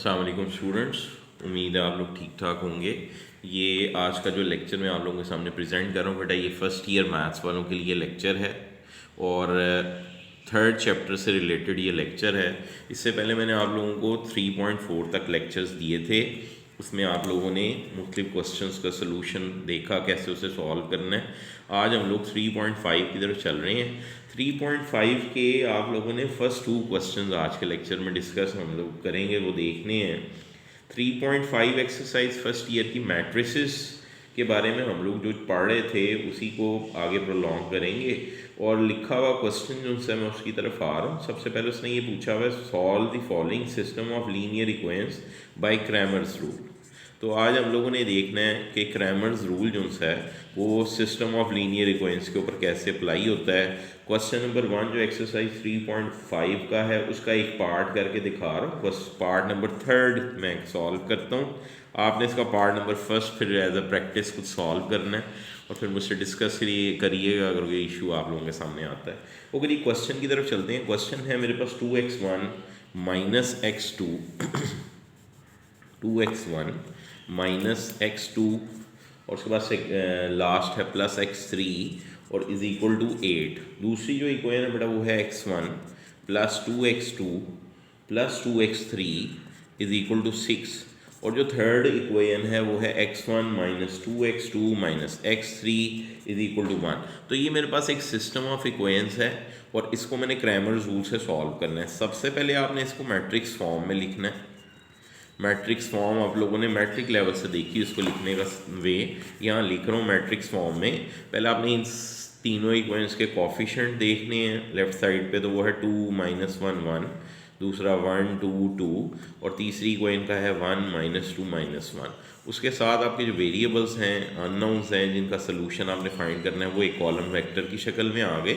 अस्सलाम वालेकुम स्टूडेंट्स, उम्मीद है आप लोग ठीक ठाक होंगे। ये आज का जो लेक्चर मैं आप लोगों के सामने प्रेजेंट कर रहा हूँ बेटा, ये फ़र्स्ट ईयर मैथ्स वालों के लिए लेक्चर है और थर्ड चैप्टर से रिलेटेड ये लेक्चर है। इससे पहले मैंने आप लोगों को 3.4 तक लेक्चर्स दिए थे। उसमें आप लोगों ने मुख्तलिफ क्वेश्चंस का सलूशन देखा, कैसे उसे सॉल्व करना है। आज हम लोग 3.5 की तरफ चल रहे हैं। 3.5 के आप लोगों ने फर्स्ट 2 क्वेश्चंस आज के लेक्चर में डिस्कस हम लोग करेंगे, वो देखने हैं। 3.5 एक्सरसाइज फर्स्ट ईयर की मैट्रिसेस के बारे में हम लोग जो पढ़ रहे थे उसी को आगे प्रोलॉन्ग करेंगे। और लिखा हुआ क्वेश्चन जो उनसे मैं उसकी तरफ आ रहा हूँ। सबसे पहले उसने ये पूछा हुआ है, solve the following system of linear equations bye Cramer's rule. तो आज हम लोगों ने देखना है कि क्रैमर्स रूल जो है वो सिस्टम ऑफ लीनियर इक्वेशंस के ऊपर कैसे अप्लाई होता है। क्वेश्चन नंबर 1 जो एक्सरसाइज 3.5 का है उसका एक पार्ट करके दिखा रहा हूँ। बस पार्ट नंबर 3 मैं सॉल्व करता हूँ। आपने इसका पार्ट नंबर 1 फिर एज अ प्रैक्टिस कुछ सॉल्व करना है और फिर मुझसे डिस्कस करिएगा अगर ये इशू आप लोगों के सामने आता है। ओके जी, क्वेश्चन की तरफ चलते हैं। क्वेश्चन है मेरे पास 2x1 minus x2 2x1 minus x2 और उसके बाद से लास्ट है प्लस x3 और इज इक्वल टू 8। दूसरी जो इक्वेशन है बेटा वो है x1 plus 2x2 plus 2x3 is equal to 6। और जो थर्ड इक्वेशन है वो है x1 minus 2x2 minus x3 is equal to 1। तो ये मेरे पास एक सिस्टम ऑफ इक्वेशंस है और इसको मैंने क्रैमर्स रूल से सॉल्व करना है। सबसे पहले आपने इसको मैट्रिक्स फॉर्म में लिखना है। मैट्रिक्स फॉर्म आप लोगों ने मैट्रिक लेवल से देखी, उसको लिखने का वे यहाँ लिख रहा हूँ मैट्रिक्स फॉर्म में। पहले आपने इन तीनों इक्वेशंस के कोफिशिएंट देखने हैं लेफ्ट साइड पे, तो वो है 2 माइनस 1 1, दूसरा 1 2 2 और तीसरी इक्वेशन का है 1 माइनस 2 माइनस 1। उसके साथ आपके जो वेरिएबल्स हैं, अननोन्स हैं, जिनका सोल्यूशन आपने फाइंड करना है वो एक कॉलम वेक्टर की शक्ल में आ गए,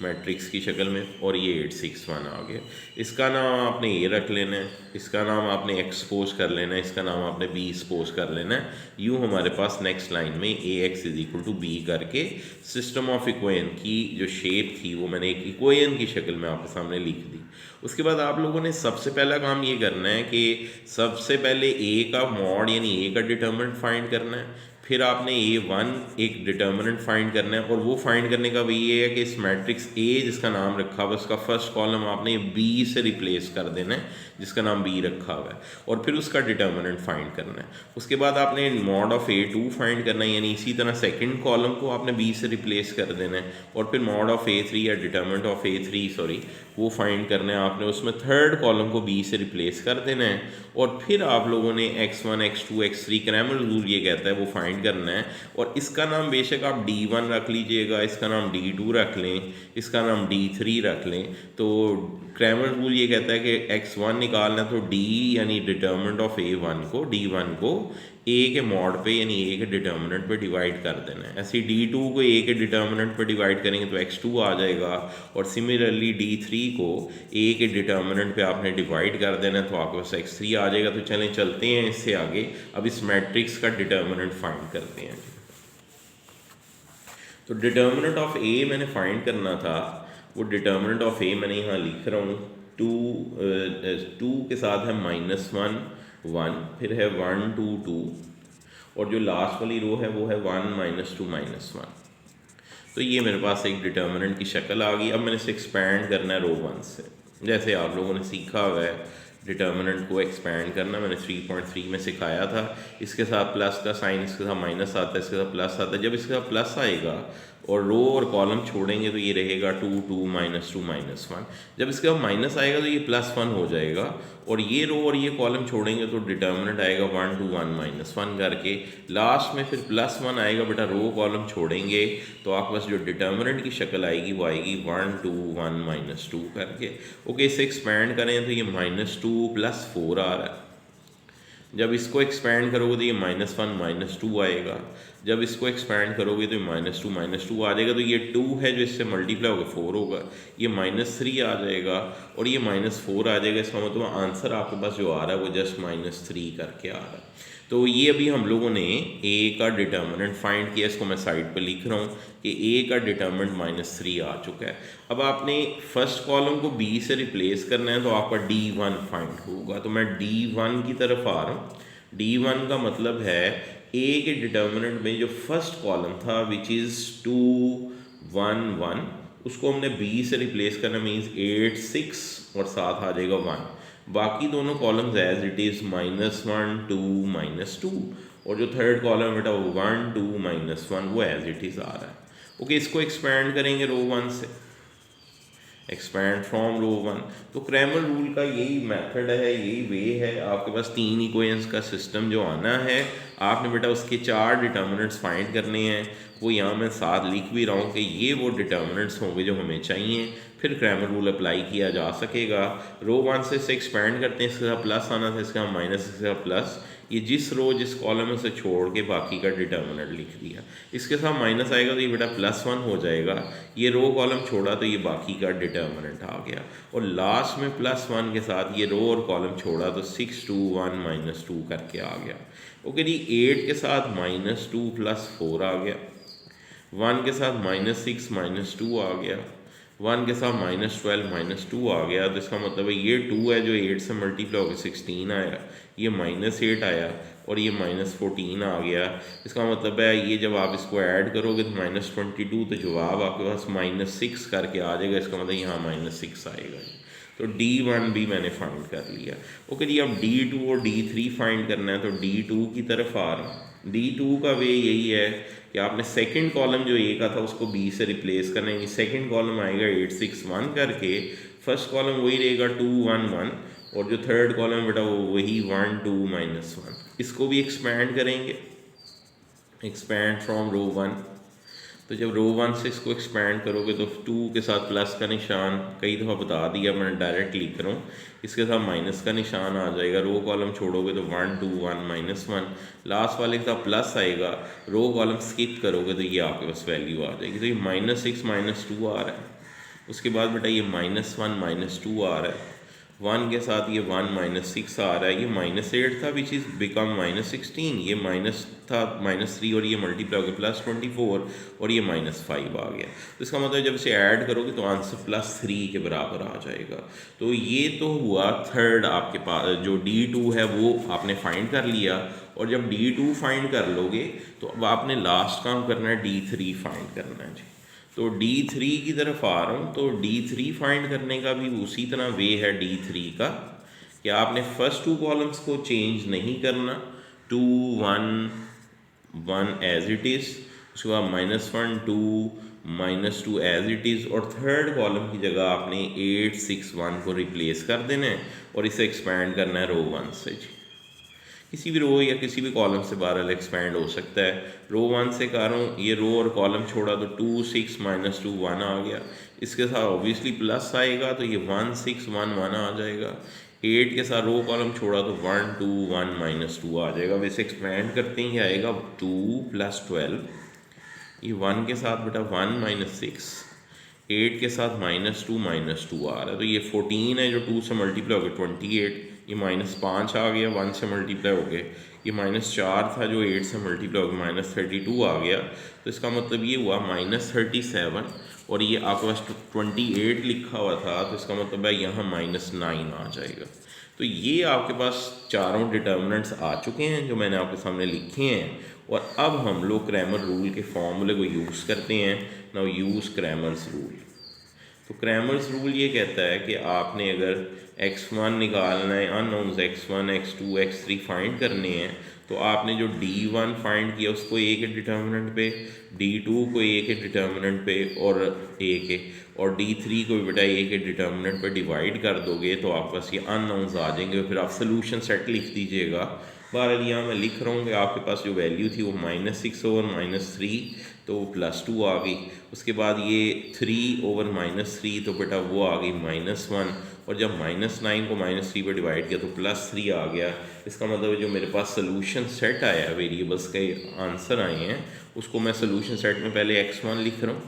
मैट्रिक्स की शक्ल में। और ये 861 आ गया। इसका नाम आपने ए रख लेना है, इसका नाम आपने एक्स सपोज कर लेना है, इसका नाम आपने बी सपोज कर लेना है। यूँ हमारे पास नेक्स्ट लाइन में A X is equal to B करके सिस्टम ऑफ इक्वेशन की जो शेप थी वो मैंने एक इक्वेशन की शक्ल में आपके सामने लिख दी। उसके बाद आप लोगों ने सबसे पहला काम ये करना है कि सबसे पहले ए का मॉड यानी ए का डिटर्मिनेंट फाइंड करना है। फिर आपने A1 एक डिटर्मिनेंट फाइंड करना है और वो फाइंड करने का भी ये है कि इस मैट्रिक्स A जिसका नाम रखा हुआ है उसका फर्स्ट कॉलम आपने B से रिप्लेस कर देना है जिसका नाम B रखा हुआ है, और फिर उसका डिटर्मिनेंट फाइंड करना है। उसके बाद आपने मॉड ऑफ A2 फाइंड करना है, यानी इसी तरह सेकंड कॉलम को आपने B से रिप्लेस कर देना है, और फिर मॉड ऑफ A3 या डिटर्मिनेंट ऑफ A3 वो फाइंड करना है आपने, उसमें थर्ड कॉलम को B से रिप्लेस कर देना है। और फिर आप लोगों ने x1 x2 x3 Cramer rule ये कहता है वो फाइंड करना है। और इसका नाम बेशक आप D1 रख लीजिएगा, इसका नाम D2 रख लें, इसका नाम D3 रख लें। तो क्रैमर रूल ये कहता है कि x1 निकालना है तो D यानी डिटर्मिनेंट ऑफ A1 को D1 को A के मॉड पे यानी A के डिटर्मिनेंट पे डिवाइड कर देना है। ऐसे D2 को A के डिटर्मिनेंट पे डिवाइड करेंगे तो x2 आ जाएगा, और सिमिलरली D3 को A के डिटर्मिनेंट पे आपने डिवाइड कर देना है तो आपके पास x3 आ जाएगा। तो चलें चलते हैं इससे आगे, अब इस मैट्रिक्स का डिटर्मिनेंट फाइंड करते हैं। तो डिटर्मिनेंट ऑफ A मैंने फाइंड करना था, वो डिटर्मिनेंट ऑफ A मैंने यहाँ लिख रहा हूँ। 2 के साथ है -1 1, फिर है 1 2 2, और जो लास्ट वाली रो है वो है 1 -2 -1। तो ये मेरे पास एक डिटर्मिनेंट की शक्ल आ गई। अब मैंने इसे एक्सपैंड करना है रो 1 से, जैसे आप लोगों ने सीखा हुआ है डिटर्मिनेंट को एक्सपैंड करना, मैंने 3.3 में सिखाया था। इसके साथ प्लस का साइन, इसके साथ माइनस आता है, इसके साथ प्लस आता है। जब इसके साथ प्लस आएगा और रो और कॉलम छोड़ेंगे तो ये रहेगा 2 2 -2 -1। जब इसके बाद माइनस आएगा तो ये +1 हो जाएगा, और ये रो और ये कॉलम छोड़ेंगे तो डिटर्मिनेंट आएगा 1 2 1 -1 करके। लास्ट में फिर +1 आएगा बेटा, रो कॉलम छोड़ेंगे तो आपके पास जो डिटर्मिनेंट की शक्ल आएगी वो आएगी 1 2 1 -2 करके। ओके, इसे एक्सपैंड करें तो ये -2 + 4 आ रहा है। जब इसको एक्सपैंड करोगे तो ये -1 -2 आएगा। जब इसको एक्सपैंड करोगे तो माइनस टू आ जाएगा, तो ये 2 है जो इससे मल्टीप्लाई होकर 4 होगा, ये -3 आ जाएगा और ये -4 आ जाएगा। इसका मतलब आंसर आपके पास जो आ रहा है वो जस्ट -3 करके आ रहा है। तो ये अभी हम लोगों ने ए का डिटर्मिनेंट फाइंड किया, इसको मैं साइड पर लिख रहा हूँ कि ए का डिटर्मिनेंट -3 आ चुका है। अब आपने फर्स्ट कॉलम को बी से रिप्लेस करना है तो आपका D1 फाइंड होगा। तो मैं D1 की तरफ आ रहा हूँ। D1 का मतलब है ए के डिटर्मिनेंट में जो फर्स्ट कॉलम था विच इज़ 2 1 1, उसको हमने बी से रिप्लेस करना, मीन्स 8 6 और साथ आ जाएगा 1। बाकी दोनों कॉलम्स एज इट इज़ -1 2 -2, और जो थर्ड कॉलम बेटा वो 1 2 -1 वो एज इट इज़ आ रहा है। ओके, इसको एक्सपैंड करेंगे रो 1 से, एक्सपैंड फ्रॉम रो 1। तो क्रैमर रूल का यही मेथड है, यही वे है। आपके पास 3 इक्वेशंस का सिस्टम जो आना है, आपने बेटा उसके 4 डिटर्मिनेंट्स फाइंड करने हैं। वो यहाँ मैं साथ लिख भी रहा हूँ कि ये वो डिटर्मिनेंट्स होंगे जो हमें चाहिए, फिर क्रैमर रूल अप्लाई किया जा सकेगा। रो 1 से इसे एक्सपैंड करते हैं, इसके साथ प्लस आना था, इसका माइनस, इसके साथ प्लस, ये जिस रो जिस कॉलम में से छोड़ के बाकी का डिटर्मिनेंट लिख दिया। इसके साथ माइनस आएगा तो ये बेटा +1 हो जाएगा, ये रो कॉलम छोड़ा तो ये बाकी का डिटर्मिनेंट आ गया, और लास्ट में +1 के साथ ये रो और कॉलम छोड़ा तो 6 2 1 -2 करके आ गया। ओके जी, 8 के साथ -2 + 4 आ गया, 1 के साथ -6 -2 आ गया, 1 के साथ -12 -2 आ गया। तो इसका मतलब है ये 2 है जो 8 से मल्टीप्लाई होकर 16 आया, ये -8 आया और ये -14 आ गया। इसका मतलब है ये जब आप इसको ऐड करोगे तो -22, तो जवाब आपके पास -6 करके आ जाएगा। इसका मतलब यहाँ -6 आएगा। तो D1 भी मैंने फाइंड कर लिया। ओके जी, अब D2 और D3 फाइंड करना है, तो D2 की तरफ आ रहा हूँ। D2 का वे यही है कि आपने सेकंड कॉलम जो ए का था उसको बी से रिप्लेस करना है। सेकंड कॉलम आएगा 8 6 1 करके, फर्स्ट कॉलम वही रहेगा 2 1 1, और जो थर्ड कॉलम बेटा वो वही 1 2 -1। इसको भी एक्सपैंड करेंगे, एक्सपैंड फ्रॉम रो 1। तो जब रो 1 से इसको एक्सपैंड करोगे तो 2 के साथ प्लस का निशान, कई दफ़ा बता दिया मैं, डायरेक्ट लिख रहा हूँ, इसके साथ माइनस का निशान आ जाएगा। रो कॉलम छोड़ोगे तो 1 2 1 -1, लास्ट वाले के साथ प्लस आएगा। रो कॉलम स्किप करोगे तो ये आपके पास वैल्यू आ जाएगी। तो ये -6 -2 आ रहा है, उसके बाद बेटा ये -1 -2 आ रहा है, 1 के साथ ये 1 -6 आ रहा है, ये -8 था विच इज़ बिकम -16, ये माइनस था -3 और ये मल्टीप्लाई हो गया +24 और ये -5 आ गया। तो इसका मतलब जब इसे ऐड करोगे तो आंसर +3 के बराबर आ जाएगा। तो ये तो हुआ थर्ड, आपके पास जो D2 है वो आपने फाइंड कर लिया, और जब D2 फाइंड कर लोगे तो अब आपने लास्ट काम करना है, D3 फाइंड करना है जी। तो D3 की तरफ आ रहा हूँ। तो D3 फाइंड करने का भी उसी तरह वे है D3 का, कि आपने फर्स्ट 2 कॉलम्स को चेंज नहीं करना, 2 1 1 एज इट इज़, उसके बाद -1 2 -2 एज इट इज़, और थर्ड कॉलम की जगह आपने 8 6 1 को रिप्लेस कर देना है और इसे एक्सपैंड करना है रो 1 से जी। किसी भी रो या किसी भी कॉलम से बहरहाल एक्सपैंड हो सकता है। रो 1 से कर रहा हूँ, ये रो और कॉलम छोड़ा तो 2 6 -2 1 आ गया, इसके साथ ऑब्वियसली प्लस आएगा तो ये 1 6 1 1 आ जाएगा। 8 के साथ रो कॉलम छोड़ा तो 1 2 1 -2 आ जाएगा। वैसे एक्सपैंड करते ही आएगा 2 + 12, ये 1 के साथ बेटा 1 -6, 8 के साथ -2 -2 आ रहा है, तो ये 14 है जो 2 से मल्टीप्लाई हो गया 28, ये -5 आ गया 1 से मल्टीप्लाई हो गए, ये -4 था जो 8 से मल्टीप्लाई हो गया -32 आ गया। तो इसका मतलब ये हुआ -37, और ये आपके पास 28 लिखा हुआ था, तो इसका मतलब है यहाँ -9 आ जाएगा। तो ये आपके पास चारों डिटर्मिनेंट्स आ चुके हैं जो मैंने आपके सामने लिखे हैं, और अब हम लोग क्रैमर रूल के फॉर्मूले को यूज़ करते हैं। Now use Cramer's rule. तो क्रैमर्स रूल ये कहता है कि आपने अगर x1 निकालना है, unknowns x1 x2 x3 find करने हैं, तो आपने जो D1 फाइंड किया उसको a के डिटर्मिनेंट पे, D2 को a के डिटर्मिनेंट पे और a के, और D3 को बेटा a के डिटर्मिनेंट पे डिवाइड कर दोगे तो आपके पास ये अननोन्स आ जाएंगे। फिर आप सोल्यूशन सेट लिख दीजिएगा। बहरहाल यहाँ मैं लिख रहा हूँ कि आपके पास जो वैल्यू थी वो -6/-3, तो +2 आ गई। उसके बाद ये 3/-3, तो बेटा वो आ गई -1, और जब -9 को -3 पर डिवाइड किया तो +3 आ गया। इसका मतलब जो मेरे पास सोल्यूशन सेट आया, वेरिएबल्स के आंसर आए हैं, उसको मैं सोल्यूशन सेट में पहले x1 लिख रहा हूँ,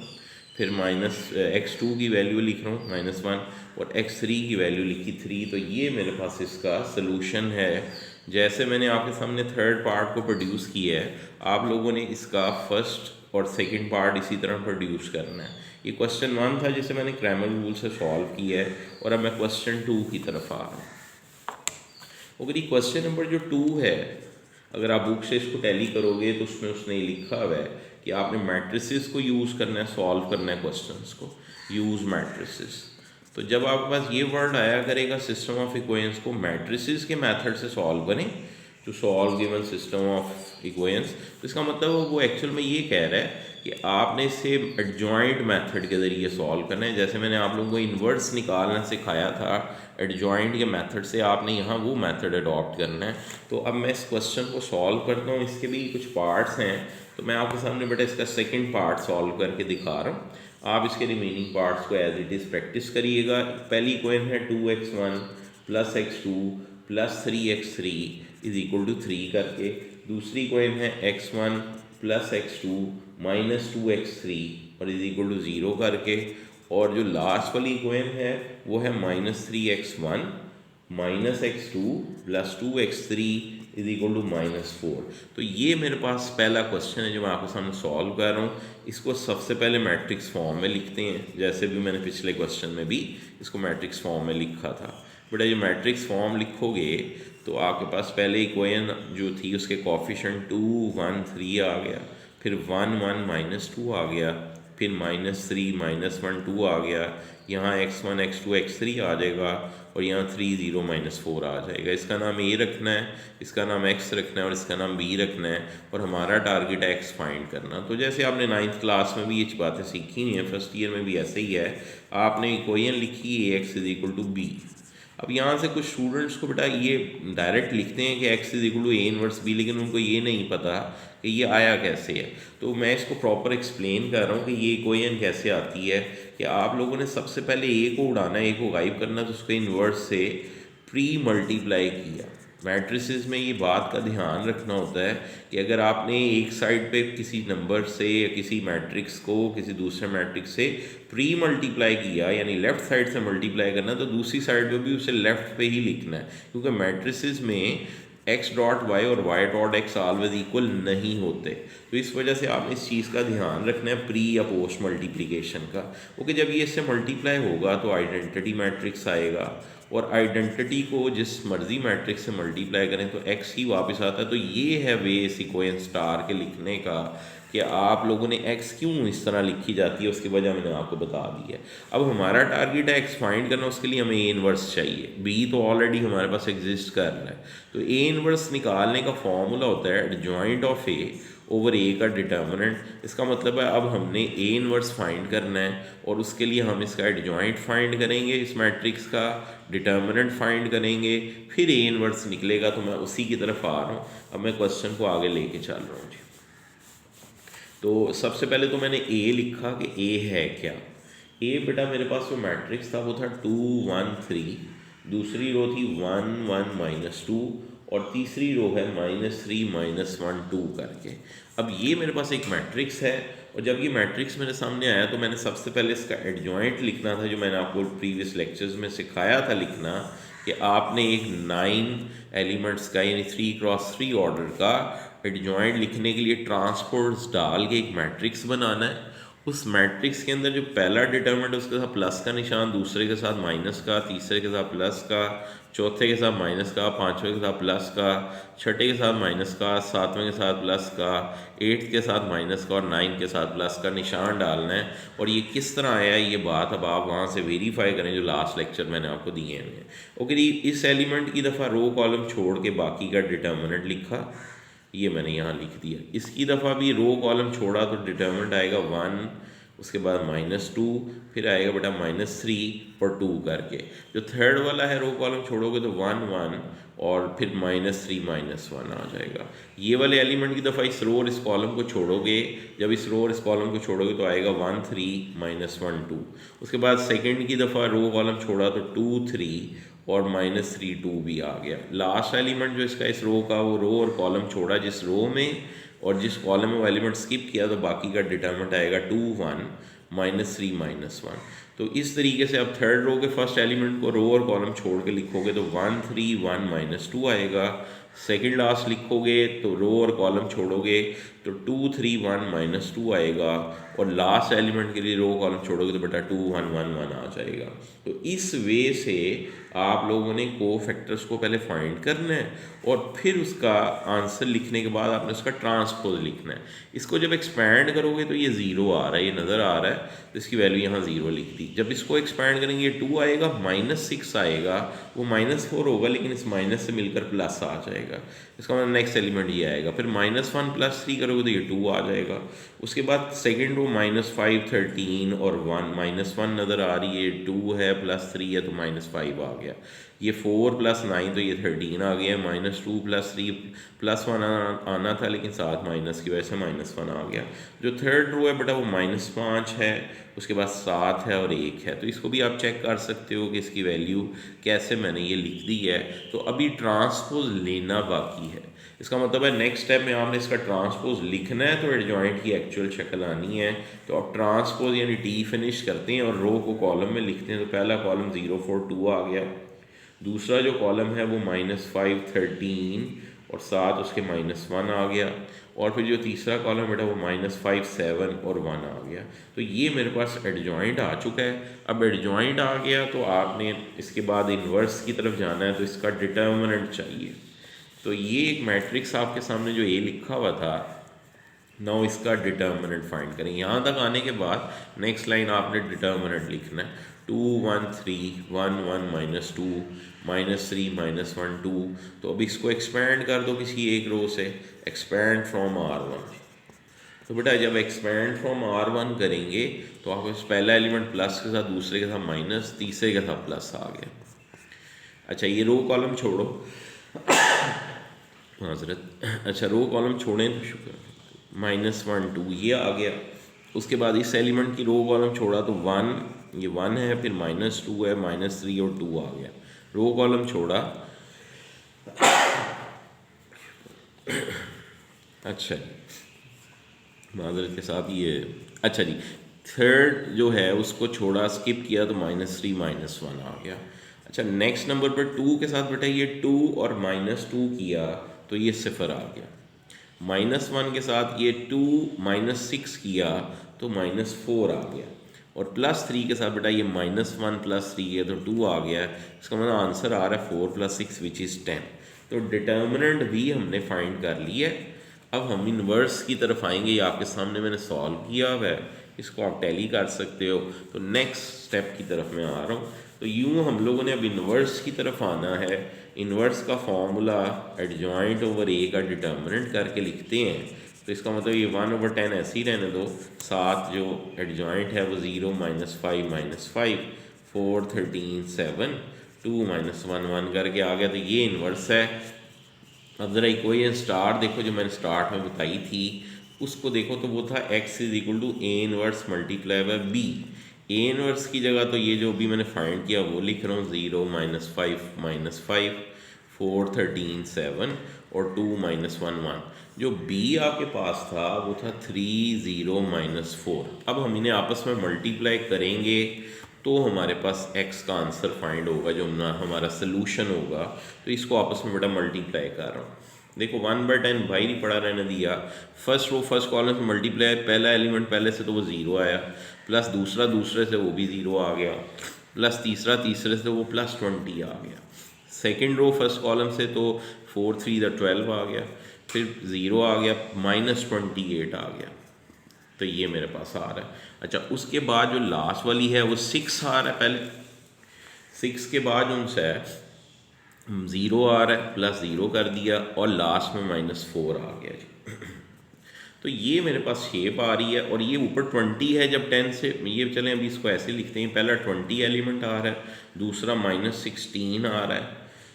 फिर -x2 की वैल्यू लिख रहा हूँ -1 और x3 की वैल्यू लिखी 3। तो ये मेरे पास इसका सलूशन है। जैसे मैंने आपके सामने थर्ड पार्ट को प्रोड्यूस किया है, आप लोगों ने इसका फर्स्ट और सेकंड पार्ट इसी तरह प्रोड्यूस करना है। ये क्वेश्चन 1 था जिसे मैंने क्रैमर रूल से सॉल्व किया है और अब मैं क्वेश्चन 2 की तरफ आ रहा हूँ। अगर ये क्वेश्चन नंबर जो 2 है, अगर आप बुक से इसको टैली करोगे तो उसमें उसने लिखा हुआ है कि आपने मैट्रिसेस को यूज़ करना है, सॉल्व करना है क्वेश्चंस को, यूज़ मैट्रिसेस। तो जब आपके पास ये वर्ड आया करेगा सिस्टम ऑफ इक्वेशंस को मैट्रिसेस के मेथड से सॉल्व करें to solve given system of equations, तो इसका मतलब वो एक्चुअल में ये कह रहा है कि आपने इसे एडजॉइंट मेथड के ज़रिए सॉल्व करना है। जैसे मैंने आप लोगों को इन्वर्स निकालना सिखाया था एडजॉइंट के मेथड से, आपने यहाँ वो मेथड अडॉप्ट करना है। तो अब मैं इस क्वेश्चन को सॉल्व करता हूँ, इसके भी कुछ पार्ट्स हैं, तो मैं आपके सामने बेटा इसका सेकंड पार्ट सॉल्व करके दिखा रहा हूँ। आप इसके रिमेनिंग पार्ट्स को एज इट इज़ प्रैक्टिस करिएगा। पहली इक्वेशन है 2x1 + x2 + 3x3 = 3 करके। दूसरी इक्वेशन है x1 + x2 - 2x3 और =0 करके। और जो लास्ट वाली इक्वेशन है वो है -3x1 - x2 + 2x3 =-4। तो ये मेरे पास पहला क्वेश्चन है जो मैं आपके सामने सॉल्व कर रहा हूँ। इसको सबसे पहले मैट्रिक्स फॉर्म में लिखते हैं, जैसे भी मैंने पिछले क्वेश्चन में भी इसको मैट्रिक्स फॉर्म में लिखा था। बेटा ये मैट्रिक्स फॉर्म लिखोगे तो आपके पास पहले इक्वेशन जो थी उसके कोफिशिएंट 2 1 3 आ गया, फिर 1 1 -2 आ गया, फिर -3 -1 2 आ गया, यहाँ x1 x2 x3 आ जाएगा और यहाँ 3 0 -4 आ जाएगा। इसका नाम a रखना है, इसका नाम x रखना है और इसका नाम b रखना है और हमारा टारगेट है x फाइंड करना। तो जैसे आपने 9th क्लास में भी ये बातें सीखी नहीं है, फर्स्ट ईयर में भी ऐसे ही है। आपने इक्वेशन लिखी ax = b। अब यहाँ से कुछ स्टूडेंट्स को बेटा ये डायरेक्ट लिखते हैं कि x = a इनवर्स b, लेकिन उनको ये नहीं पता कि ये आया कैसे है। तो मैं इसको प्रॉपर एक्सप्लेन कर रहा हूँ कि ये इक्वेशन कैसे आती है। कि आप लोगों ने सबसे पहले a को उड़ाना है, a को गायब करना, तो उसके इन्वर्स से प्री मल्टीप्लाई किया। मैट्रिसेस में ये बात का ध्यान रखना होता है कि अगर आपने एक साइड पे किसी नंबर से या किसी मैट्रिक्स को किसी दूसरे मैट्रिक्स से प्री मल्टीप्लाई किया, यानी लेफ़्ट साइड से मल्टीप्लाई करना, तो दूसरी साइड पे भी उसे लेफ़्ट पे ही लिखना है, क्योंकि मैट्रिसेस में x.y और y.x ऑलवेज इक्वल नहीं होते। तो इस वजह से आपने इस चीज़ का ध्यान रखना है प्री या पोस्ट मल्टीप्लिकेशन का। ओके, जब ये इससे मल्टीप्लाई होगा तो आइडेंटिटी मैट्रिक्स आएगा और आइडेंटिटी को जिस मर्जी मैट्रिक्स से मल्टीप्लाई करें तो x ही वापस आता है। तो ये है वे इस इक्वेशन स्टार के लिखने का कि आप लोगों ने x क्यों इस तरह लिखी जाती है, उसकी वजह मैंने आपको बता दी है। अब हमारा टारगेट है x फाइंड करना, उसके लिए हमें a इनवर्स चाहिए। b तो ऑलरेडी हमारे पास एग्जिस्ट कर रहा है, तो a इनवर्स निकालने का फॉर्मूला होता है adjoint of a over a का डिटर्मिनेंट। इसका मतलब है अब हमने a इनवर्स फाइंड करना है और उसके लिए हम इसका एडजॉइंट फाइंड करेंगे, इस मैट्रिक्स का डिटर्मिनेंट फाइंड करेंगे, फिर a इनवर्स निकलेगा। तो मैं उसी की तरफ आ रहा हूँ। अब मैं क्वेश्चन को आगे लेके चल रहा हूँ जी। तो सबसे पहले तो मैंने a लिखा कि a है क्या। a बेटा मेरे पास जो मैट्रिक्स था वो था 2 1 3, दूसरी रो थी 1 1 -2 और तीसरी रो है -3 -1 2 करके। अब ये मेरे पास एक मैट्रिक्स है और जब ये मैट्रिक्स मेरे सामने आया तो मैंने सबसे पहले इसका एडजॉइंट लिखना था, जो मैंने आपको प्रीवियस लेक्चर्स में सिखाया था लिखना, कि आपने एक 9 एलिमेंट्स का यानी 3 क्रॉस 3 ऑर्डर का एडजॉइंट लिखने के लिए ट्रांसपोर्ट्स डाल के एक मैट्रिक्स बनाना है। उस मैट्रिक्स के अंदर जो पहला डिटर्मिनेंट उसके साथ प्लस का निशान, दूसरे के साथ माइनस का, तीसरे के साथ प्लस का, चौथे के साथ माइनस का, पांचवें के साथ प्लस का, छठे के साथ माइनस का, सातवें के साथ प्लस का, 8th के साथ माइनस का और 9 के साथ प्लस का निशान डालना है। और ये किस तरह आया ये बात अब आप वहाँ से वेरीफाई करें जो लास्ट लेक्चर मैंने आपको दिए हैं। ओके जी, इस एलिमेंट की दफ़ा रो कॉलम छोड़ के बाकी का डिटर्मिनेंट लिखा, ये मैंने यहाँ लिख दिया। इसकी दफ़ा भी रो कॉलम छोड़ा तो डिटर्मिनेंट आएगा 1 उसके बाद -2, फिर आएगा बेटा -3 और 2 करके। जो थर्ड वाला है रो कॉलम छोड़ोगे तो 1 1 और फिर -3 -1 आ जाएगा। ये वाले एलिमेंट की दफ़ा इस रो और इस कॉलम को छोड़ोगे, जब इस रो और इस कॉलम को छोड़ोगे तो आएगा 1 3 -1 2। उसके बाद सेकंड की दफ़ा रो कॉलम छोड़ा तो 2 3 और -3 2 भी आ गया। लास्ट एलिमेंट जो इसका इस रो का, वो रो और कॉलम छोड़ा जिस रो में, और जिस कॉलम में वो एलिमेंट स्किप किया तो बाकी का डिटर्मिनेंट आएगा 2 1 -3 -1। तो इस तरीके से आप थर्ड रो के फर्स्ट एलिमेंट को रो और कॉलम छोड़ के लिखोगे तो 1 3 1 -2 आएगा। सेकंड लास्ट लिखोगे तो रो और कॉलम छोड़ोगे तो 2 3 1 -2 आएगा, और लास्ट एलिमेंट के लिए रो कॉलम छोड़ोगे तो बेटा 2 1 1 1 आ जाएगा। तो इस वे से आप लोगों ने कोफैक्टर्स को पहले फाइंड करना है और फिर उसका आंसर लिखने के बाद आपने उसका ट्रांसपोज लिखना है। इसको जब एक्सपैंड करोगे तो ये ज़ीरो आ रहा है, ये नज़र आ रहा है, तो इसकी वैल्यू यहाँ ज़ीरो लिख दी। जब इसको एक्सपैंड करेंगे ये 2 आएगा, -6 आएगा, वो -4 होगा लेकिन इस माइनस से मिलकर प्लस आ जाएगा। इसका मतलब नेक्स्ट एलिमेंट ये आएगा। फिर -1 +3 करोगे तो ये 2 आ जाएगा। उसके बाद सेकेंड रो -5 13 और 1 -1 नज़र आ रही है, 2 है +3 है तो -5 आ गया। ये 4 + 9 तो ये 13 आ गया। -2 + 3 +1 आना था लेकिन साथ माइनस की वजह से -1 आ गया। जो थर्ड रो है बेटा वो -5 है, उसके बाद 7 है और 1 है। तो इसको भी आप चेक कर सकते हो कि इसकी वैल्यू कैसे मैंने ये लिख दी है। तो अभी ट्रांसपोज लेना बाकी है। इसका मतलब है नेक्स्ट स्टेप में आपने इसका ट्रांसपोज लिखना है तो एडजॉइंट की एक्चुअल शक्ल आनी है। तो आप ट्रांसपोज यानी टी फिनिश करते हैं और रो को कॉलम में लिखते हैं। तो पहला कॉलम 0 4 2 आ गया, दूसरा जो कॉलम है वो -5 13 और साथ उसके -1 आ गया, और फिर जो तीसरा कॉलम बेटा वो -5 7 और 1 आ गया। तो ये मेरे पास एडजॉइंट आ चुका है। अब एडजॉइंट आ गया तो आपने इसके बाद इन्वर्स की तरफ जाना है, तो इसका डिटर्मिनेंट चाहिए। तो ये एक मैट्रिक्स आपके सामने जो ये लिखा हुआ था, नाउ इसका डिटर्मिनेंट फाइंड करें। यहाँ तक आने के बाद नेक्स्ट लाइन आपने डिटर्मिनेंट लिखना है। 2 1 3 1 1 -2 -3 -1 2। तो अब इसको एक्सपेंड कर दो किसी एक रो से, एक्सपेंड फ्रॉम R1। तो बेटा जब एक्सपेंड फ्रॉम R1 करेंगे तो आपके पास पहला एलिमेंट प्लस के साथ, दूसरे के साथ माइनस, तीसरे के साथ प्लस आ गया। अच्छा ये रो कॉलम छोड़ो, माजरत। अच्छा रो कॉलम छोड़ें तो शुक्र, -1 2 ये आ गया। उसके बाद इस एलिमेंट की रो कॉलम छोड़ा तो 1, ये 1 है, फिर -2 है, -3 और 2 आ गया। रो कॉलम छोड़ा, अच्छा माजरत के साथ ये, अच्छा जी थर्ड जो है उसको छोड़ा, स्किप किया तो -3 -1 आ गया। अच्छा नेक्स्ट नंबर पर 2 के साथ बेटा ये 2 और -2 किया तो ये 0 आ गया। -1 के साथ ये 2 -6 किया तो -4 आ गया, और +3 के साथ बेटा ये -1 + 3 है तो 2 आ गया। इसका मतलब आंसर आ रहा है 4 + 6 विच इज़ 10। तो डिटर्मिनेंट भी हमने फाइंड कर लिया है। अब हम इन्वर्स की तरफ आएंगे। ये आपके सामने मैंने सॉल्व किया हुआ है, इसको आप टैली कर सकते हो। तो नेक्स्ट स्टेप की तरफ मैं आ रहा हूँ। तो यूँ हम लोगों ने अब इन्वर्स की तरफ आना है। इन्वर्स का फार्मूला एडजॉइंट ओवर ए का डिटर्मिनेंट करके लिखते हैं। तो इसका मतलब ये 1/10 ऐसे ही रहने दो, साथ जो एडजॉइंट है वो 0 -5 -5 4 13 7 2 -1 1 करके आ गया। तो ये इन्वर्स है। अब ज़रा इक्वेशन स्टार देखो जो मैंने स्टार्ट में बताई थी, उसको देखो तो वो था x = a inverse multiply by b। A inverse की जगह तो ये जो भी मैंने फाइंड किया वो लिख रहा हूँ, 0 -5 -5 4 13 7 और 2 -1 1। जो b आपके पास था वो था 3 0 -4। अब हम इन्हें आपस में मल्टीप्लाई करेंगे तो हमारे पास x का आंसर फाइंड होगा, जो हमारा सोल्यूशन होगा। तो इसको आपस में बेटा मल्टीप्लाई कर रहा हूँ। देखो 1/10 बाहर ही पड़ा रहने दिया। फर्स्ट रो फर्स्ट कॉलम से मल्टीप्लाई, पहला एलिमेंट पहले से तो वो 0 आया, प्लस दूसरा दूसरे से वो भी 0 आ गया, प्लस तीसरा तीसरे से वो +20 आ गया। सेकेंड रो फर्स्ट कॉलम से तो 4 3 12 आ गया, फिर 0 आ गया, -28 आ गया। तो ये मेरे पास आ रहा है। अच्छा उसके बाद जो लास्ट वाली है वो 6 आ रहा है। पहले 6 के बाद उनसे 0 आ रहा है, +0 कर दिया और लास्ट में -4 आ गया जी। तो ये मेरे पास शेप आ रही है और ये ऊपर 20 है जब 10 से, ये चलें अभी इसको ऐसे लिखते हैं, पहला 20 एलिमेंट आ रहा है, दूसरा -16 आ रहा है,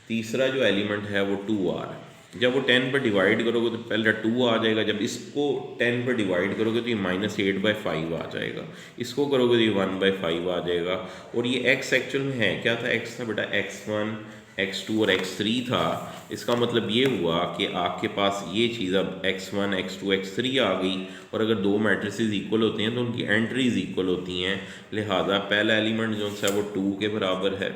तीसरा जो एलिमेंट है वो 2 आ रहा है। जब वो 10 पर डिवाइड करोगे तो पहला 2 आ जाएगा, जब इसको 10 पर डिवाइड करोगे तो ये -8/5 आ जाएगा, इसको करोगे तो ये 1/5 आ जाएगा। और ये x एक्चुअल में है क्या था, x था बेटा x1 x2 और x3 था। इसका मतलब ये हुआ कि आपके पास ये चीज़ अब x1 x2 x3 आ गई, और अगर दो मैट्रिसेस इक्वल होते हैं तो उनकी एंट्रीज इक्वल होती हैं, लिहाजा पहला एलिमेंट जो है वो 2 के बराबर है,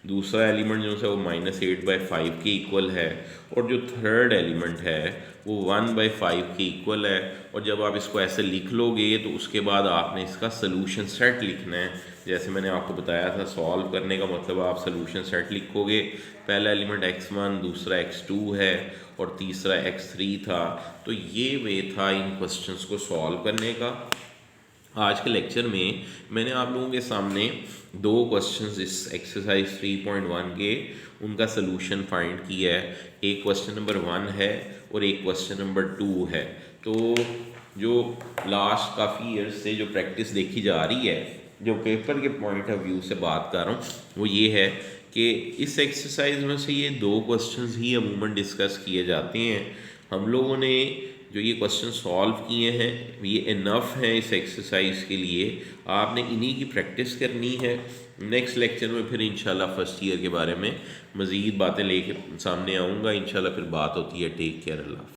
दूसरा एलिमेंट जो है वो -8/5 के इक्वल है, और जो थर्ड एलिमेंट है वो 1/5 के इक्वल है। और जब आप इसको ऐसे लिख लोगे तो उसके बाद आपने इसका सलूशन सेट लिखना है। जैसे मैंने आपको बताया था, सॉल्व करने का मतलब आप सलूशन सेट लिखोगे, पहला एलिमेंट x1, दूसरा x2 है और तीसरा x3 था। तो ये वे था इन क्वेश्चंस को सॉल्व करने का। आज के लेक्चर में मैंने आप लोगों के सामने दो क्वेश्चंस इस एक्सरसाइज 3.1 के उनका सलूशन फाइंड किया है। एक क्वेश्चन नंबर 1 है और एक क्वेश्चन नंबर 2 है। तो जो लास्ट काफ़ी ईयर्स से जो प्रैक्टिस देखी जा रही है, जो पेपर के पॉइंट ऑफ व्यू से बात कर रहा हूँ, वो ये है कि इस एक्सरसाइज में से ये दो क्वेश्चंस ही अमूमन डिस्कस किए जाते हैं। हम लोगों ने जो ये क्वेश्चन सॉल्व किए हैं ये इनफ हैं इस एक्सरसाइज के लिए, आपने इन्हीं की प्रैक्टिस करनी है। नेक्स्ट लेक्चर में फिर इंशाल्लाह फर्स्ट ईयर के बारे में मज़ीद बातें लेके सामने आऊँगा इंशाल्लाह। फिर बात होती है। टेक केयर, अल्लाह।